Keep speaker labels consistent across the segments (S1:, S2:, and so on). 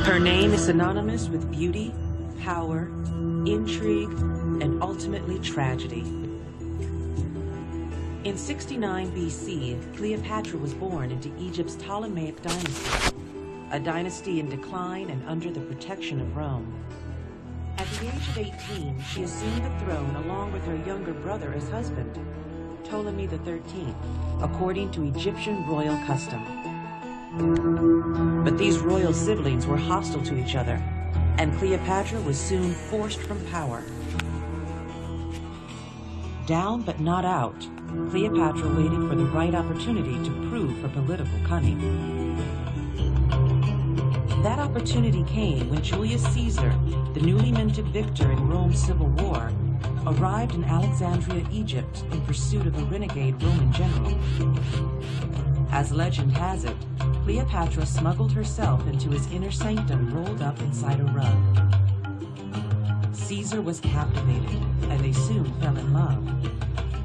S1: Her name is synonymous with beauty, power, intrigue, and ultimately tragedy. In 69 BC, Cleopatra was born into Egypt's Ptolemaic dynasty, a dynasty in decline and under the protection of Rome. At the age of 18, she assumed the throne along with her younger brother as husband, Ptolemy XIII, according to Egyptian royal custom. But these royal siblings were hostile to each other, and Cleopatra was soon forced from power. Down but not out, Cleopatra waited for the right opportunity to prove her political cunning. That opportunity came when Julius Caesar, the newly minted victor in Rome's civil war, arrived in Alexandria, Egypt in pursuit of a renegade Roman general. As legend has it, Cleopatra smuggled herself into his inner sanctum rolled up inside a rug. Caesar was captivated, and they soon fell in love.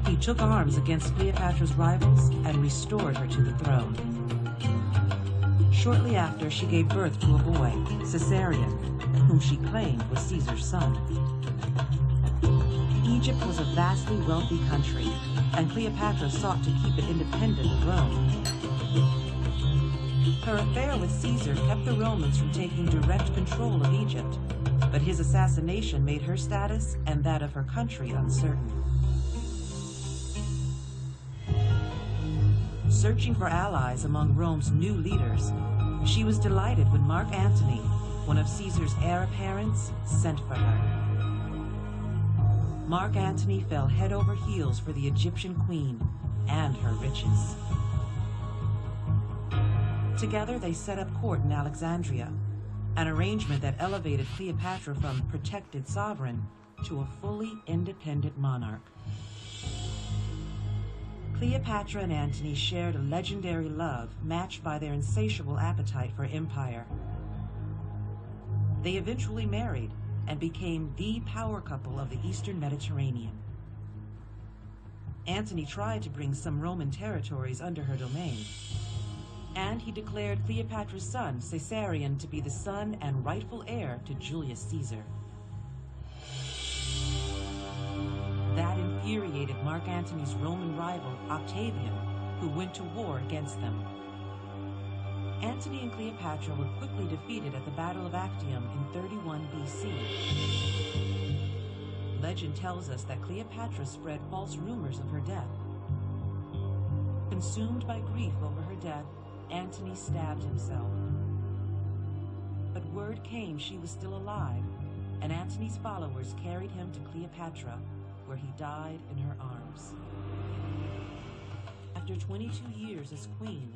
S1: He took arms against Cleopatra's rivals and restored her to the throne. Shortly after, she gave birth to a boy, Caesarion, whom she claimed was Caesar's son. Egypt was a vastly wealthy country, and Cleopatra sought to keep it independent of Rome. Her affair with Caesar kept the Romans from taking direct control of Egypt, but his assassination made her status and that of her country uncertain. Searching for allies among Rome's new leaders, she was delighted when Mark Antony, one of Caesar's heir apparents, sent for her. Mark Antony fell head over heels for the Egyptian queen and her riches. Together they set up court in Alexandria, an arrangement that elevated Cleopatra from protected sovereign to a fully independent monarch. Cleopatra and Antony shared a legendary love matched by their insatiable appetite for empire. They eventually married and became the power couple of the Eastern Mediterranean. Antony tried to bring some Roman territories under her domain, and he declared Cleopatra's son, Caesarion, to be the son and rightful heir to Julius Caesar. That infuriated Mark Antony's Roman rival, Octavian, who went to war against them. Antony and Cleopatra were quickly defeated at the Battle of Actium in 31 BC. Legend tells us that Cleopatra spread false rumors of her death. Consumed by grief over her death, Antony stabbed himself. But word came she was still alive, and Antony's followers carried him to Cleopatra, where he died in her arms. After 22 years as queen,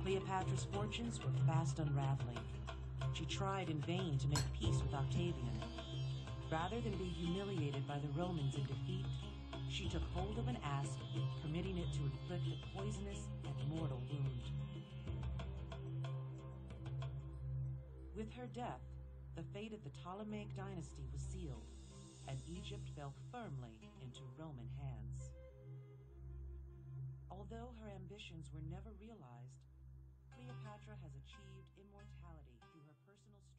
S1: Cleopatra's fortunes were fast unraveling. She tried in vain to make peace with Octavian. Rather than be humiliated by the Romans in defeat, she took hold of an asp, permitting it to inflict a poisonous and mortal wound. With her death, the fate of the Ptolemaic dynasty was sealed, and Egypt fell firmly into Roman hands. Although her ambitions were never realized, Cleopatra has achieved immortality through her personal strength.